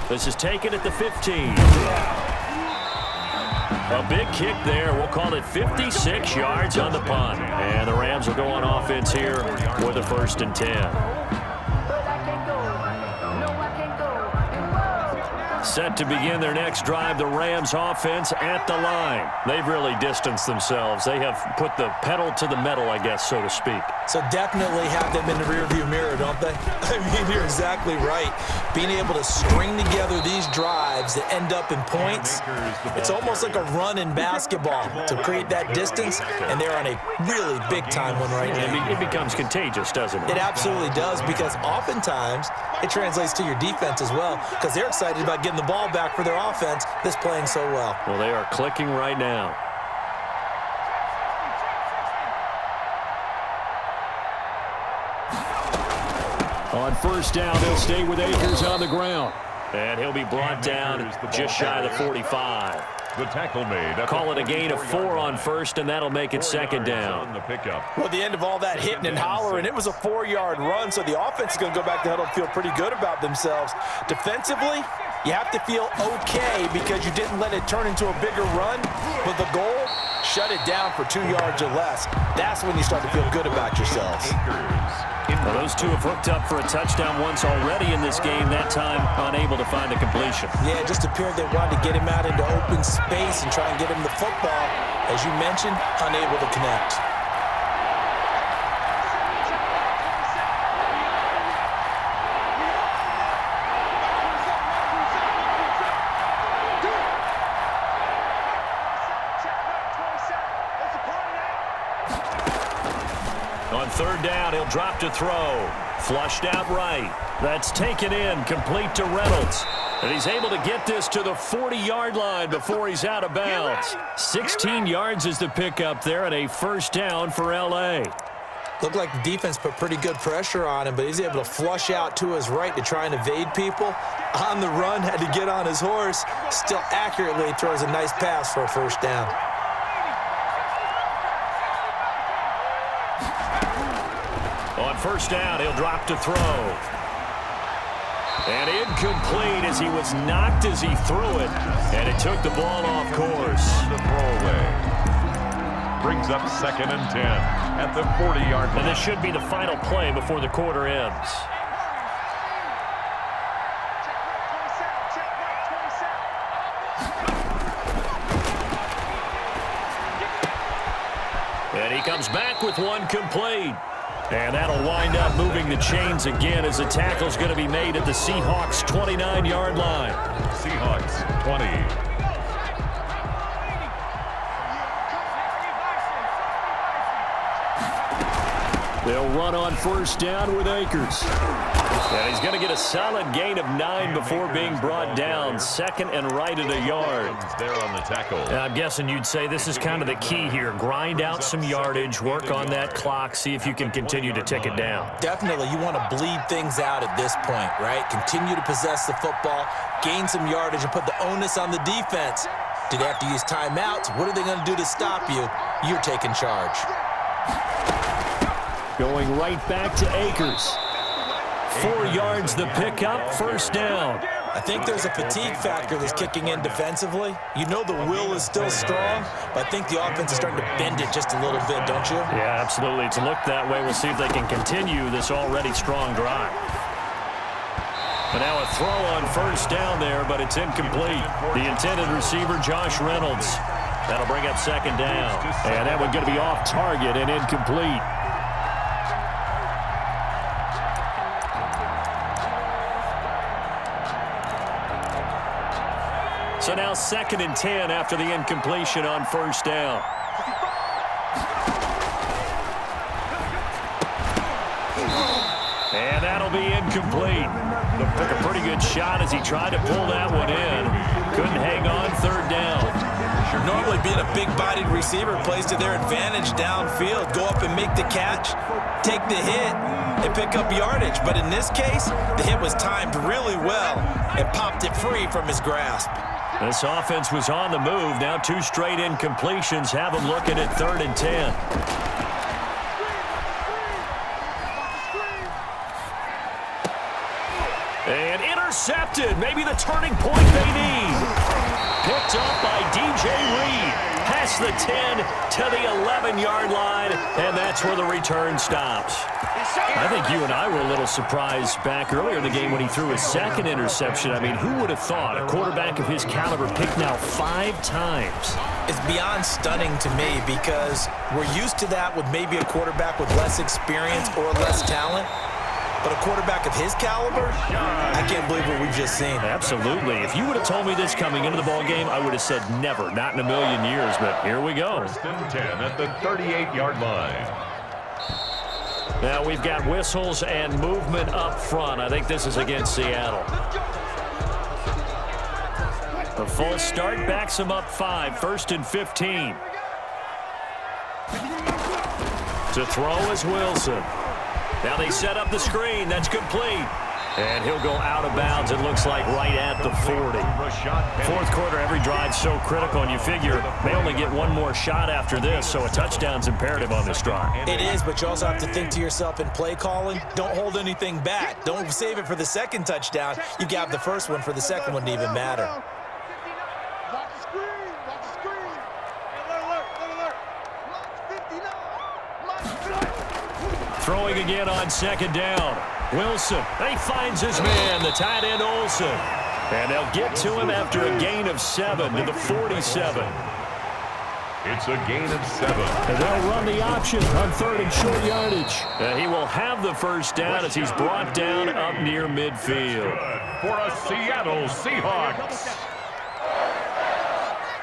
This is taken at the 15. A big kick there. We'll call it 56 yards on the punt. And the Rams will go on offense here with a first and 10. Set to begin their next drive, the Rams offense at the line. They've really distanced themselves. They have put the pedal to the metal, I guess, so to speak. So definitely have them in the rearview mirror, don't they? I mean, you're exactly right. Being able to string together these drives that end up in points, it's almost like a run in basketball to create that distance, and they're on a really big-time one right now. It becomes contagious, doesn't it? It absolutely does, because oftentimes it translates to your defense as well, because they're excited about getting the ball back for their offense that's playing so well. Well, they are clicking right now. On first down, they'll stay with Akers on the ground. And he'll be brought down just shy of the 45. The tackle made. Call it a gain of 4 on first, and that'll make it second down. Well, at the end of all that hitting and hollering, it was a 4-yard run, so the offense is going to go back to huddle and feel pretty good about themselves. Defensively, you have to feel okay because you didn't let it turn into a bigger run, but the goal, shut it down for 2 yards or less. That's when you start to feel good about yourselves. Well, those two have hooked up for a touchdown once already in this game, that time unable to find the completion. Yeah, it just appeared they wanted to get him out into open space and try and get him the football. As you mentioned, unable to connect. On third down, he'll drop to throw. Flushed out right. That's taken in, complete to Reynolds. And he's able to get this to the 40-yard line before he's out of bounds. 16 yards is the pickup there, and a first down for L.A. Looked like the defense put pretty good pressure on him, but he's able to flush out to his right to try and evade people. On the run, had to get on his horse. Still accurately throws a nice pass for a first down. On first down, he'll drop to throw. And incomplete as he was knocked as he threw it. And it took the ball off course. The throwaway brings up second and 10 at the 40-yard line. And this should be the final play before the quarter ends. And he comes back with one complete. And that'll wind up moving the chains again as the tackle's going to be made at the Seahawks' 29-yard line. Seahawks 20. They'll run on first down with Akers. And he's going to get a solid gain of 9 before being brought down. Second and right at a yard. There on the tackle. I'm guessing you'd say this is kind of the key here. Grind out some yardage, work on that clock, see if you can continue to tick it down. Definitely, you want to bleed things out at this point, right? Continue to possess the football, gain some yardage, and put the onus on the defense. Do they have to use timeouts? What are they going to do to stop you? You're taking charge. Going right back to Akers. 4 yards the pickup, first down. I think there's a fatigue factor that's kicking in defensively. You know the will is still strong, but I think the offense is starting to bend it just a little bit, don't you? Yeah, absolutely. It's looked that way. We'll see if they can continue this already strong drive. But now a throw on first down there, but it's incomplete. The intended receiver, Josh Reynolds. That'll bring up second down. And that one's going to be off target and incomplete. So now 2nd and 10 after the incompletion on first down. And that'll be incomplete. Took a pretty good shot as he tried to pull that one in. Couldn't hang on, third down. Normally being a big-bodied receiver plays to their advantage downfield. Go up and make the catch, take the hit, and pick up yardage. But in this case, the hit was timed really well and popped it free from his grasp. This offense was on the move. Now 2 straight incompletions have them looking at 3rd and 10. And intercepted. Maybe the turning point they need. Picked up by DJ Reed. Past the 10 to the 11-yard line, and that's where the return stops. I think you and I were a little surprised back earlier in the game when he threw his 2nd interception. I mean, who would have thought a quarterback of his caliber picked now 5 times? It's beyond stunning to me because we're used to that with maybe a quarterback with less experience or less talent. But a quarterback of his caliber, I can't believe what we've just seen. Absolutely. If you would have told me this coming into the ball game, I would have said never, not in a million years. But here we go. 1st and 10 at the 38-yard line. Now we've got whistles and movement up front. I think this is against Seattle. A false start backs them up 5. 1st and 15. To throw is Wilson. Now they set up the screen. That's complete. And he'll go out of bounds, it looks like, right at the 40. 4th quarter, every drive so critical, and you figure they only get one more shot after this, so a touchdown's imperative on this drive. It is, but you also have to think to yourself in play calling, don't hold anything back. Don't save it for the 2nd touchdown. You got the 1st one for the 2nd one to even matter. Throwing again on 2nd down. Wilson, he finds his man, the tight end Olsen. And they'll get to him after a gain of 7 to the 47. It's a gain of 7. And they'll run the option on 3rd and short yardage. And he will have the first down as he's brought down up near midfield. For a Seattle Seahawks.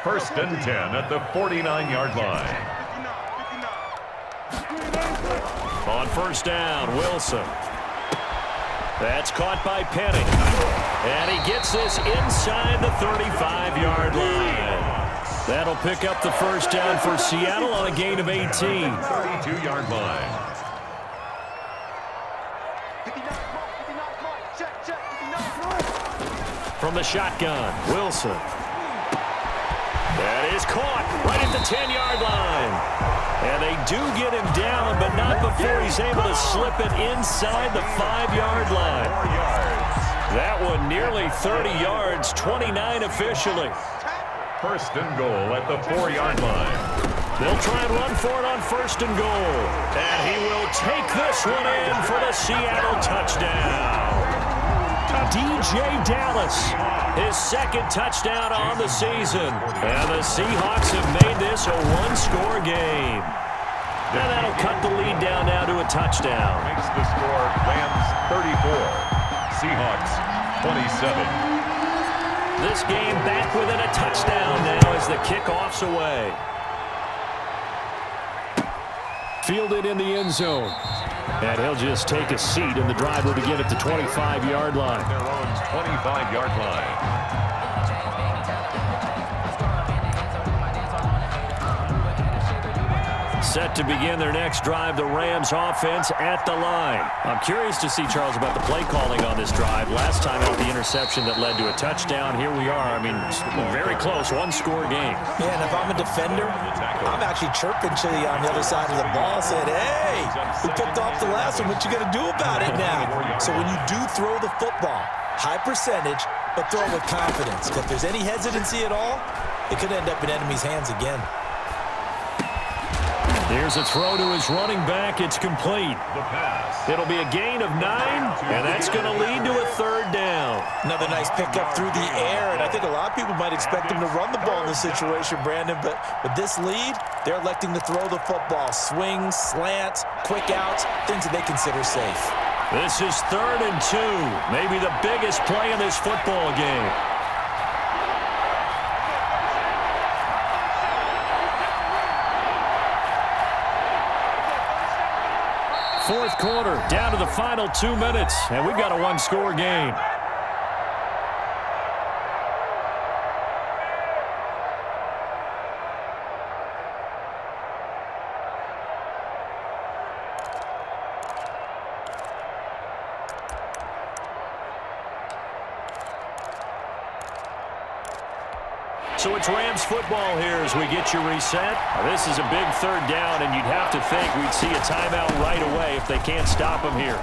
1st and 10 at the 49-yard line. On first down, Wilson. That's caught by Penny. And he gets this inside the 35-yard line. That'll pick up the first down for Seattle on a gain of 18. 32-yard line. From the shotgun, Wilson. That is caught right at the 10-yard line. And they do get him down, but not before he's able to slip it inside the 5-yard line. That one nearly 30 yards, 29 officially. 1st and goal at the 4-yard line. They'll try and run for it on 1st and goal. And he will take this one in for the Seattle touchdown. DJ Dallas, his 2nd touchdown on the season. And the Seahawks have made this a 1-score game. And that'll cut the lead down now to a touchdown. Makes the score Rams 34, Seahawks 27. This game back within a touchdown now as the kickoff's away. Fielded in the end zone. And he'll just take a seat, and the drive will begin at the 25-yard line. Their own 25-yard line. Set to begin their next drive, the Rams offense at the line. I'm curious to see, Charles, about the play calling on this drive. Last time out, the interception that led to a touchdown. Here we are. I mean, very close, one-score game. Yeah, and if I'm a defender, I'm actually chirping to you on the other side of the ball, saying, hey, we picked off the last one. What you going to do about it now? So when you do throw the football, high percentage, but throw it with confidence. If there's any hesitancy at all, it could end up in enemy's hands again. Here's a throw to his running back. It's complete. It'll be a gain of 9, and that's going to lead to a third down. Another nice pickup through the air, and I think a lot of people might expect him to run the ball in this situation, Brandon, but with this lead, they're electing to throw the football. Swings, slants, quick outs, things that they consider safe. This is 3rd and 2, maybe the biggest play in this football game. Fourth quarter, down to the final 2 minutes, and we've got a one-score game. So it's Rams football here as we get you reset. This is a big third down, and you'd have to think we'd see a timeout right away if they can't stop him here.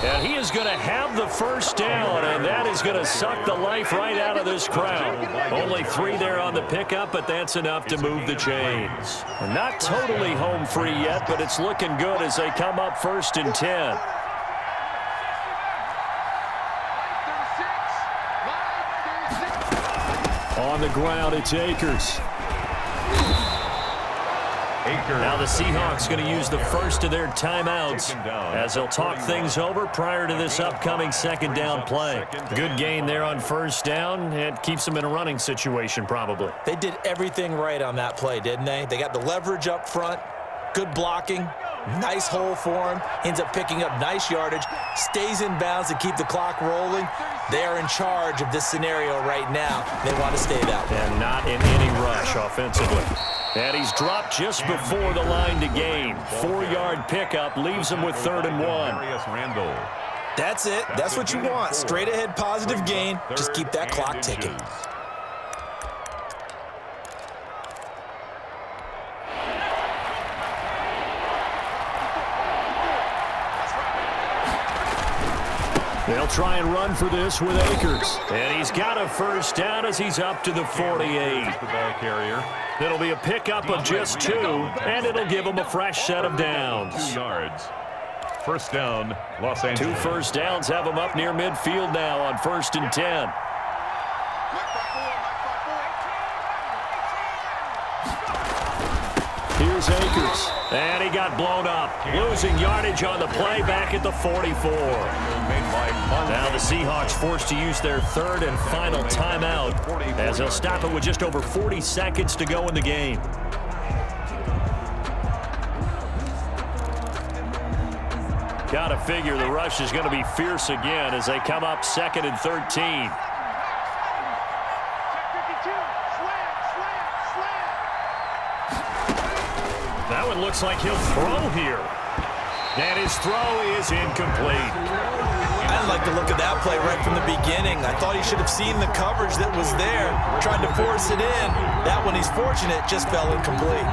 And he is going to have the first down, and that is going to suck the life right out of this crowd. Only 3 there on the pickup, but that's enough to move the chains. And not totally home free yet, but it's looking good as they come up 1st and 10. On the ground, it's Akers. Now the Seahawks going to use the first of their timeouts as they'll talk things over prior to this upcoming second down play. Good gain there on first down. It keeps them in a running situation probably. They did everything right on that play, didn't they? They got the leverage up front, good blocking, nice hole for him, ends up picking up nice yardage, stays in bounds to keep the clock rolling. They are in charge of this scenario right now. They want to stay that way. And not in any rush offensively. And he's dropped just before the line to gain. 4-yard pickup leaves him with 3rd and 1. That's it. That's what you want. Straight ahead positive gain. Just keep that clock ticking. They'll try and run for this with Akers. And he's got a first down as he's up to the 48. The ball carrier. It'll be a pickup of just 2, and it'll give him a fresh set of downs. 2 yards. First down, Los Angeles. 2 first downs have him up near midfield now on 1st and 10. Here's Akers. And he got blown up. Losing yardage on the play back at the 44. Now the Seahawks forced to use their 3rd and final timeout as they'll stop it with just over 40 seconds to go in the game. Gotta figure the rush is going to be fierce again as they come up 2nd and 13. That one looks like he'll throw here. And his throw is incomplete. I didn't like the look of that play right from the beginning. I thought he should have seen the coverage that was there, tried to force it in. That one, he's fortunate, just fell incomplete.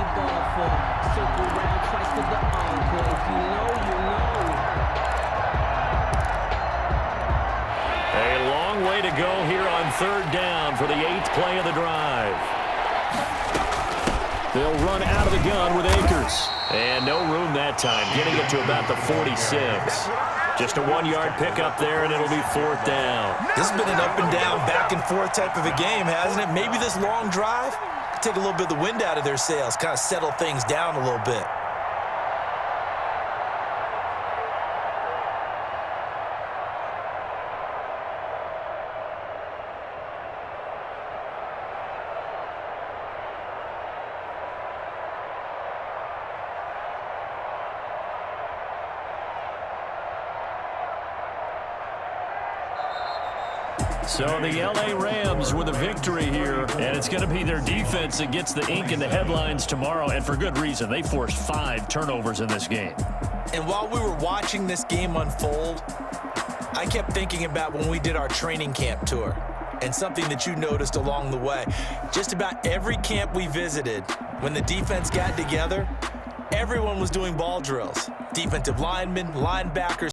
A long way to go here on 3rd down for the 8th play of the drive. They'll run out of the gun with Akers. And no room that time, getting it to about the 46. Just a 1-yard pickup there, and it'll be 4th down. This has been an up and down, back and forth type of a game, hasn't it? Maybe this long drive could take a little bit of the wind out of their sails, kind of settle things down a little bit. So the L.A. Rams with a victory here, and it's going to be their defense that gets the ink in the headlines tomorrow, and for good reason. They forced 5 turnovers in this game. And while we were watching this game unfold, I kept thinking about when we did our training camp tour and something that you noticed along the way. Just about every camp we visited, when the defense got together, everyone was doing ball drills. Defensive linemen, linebackers,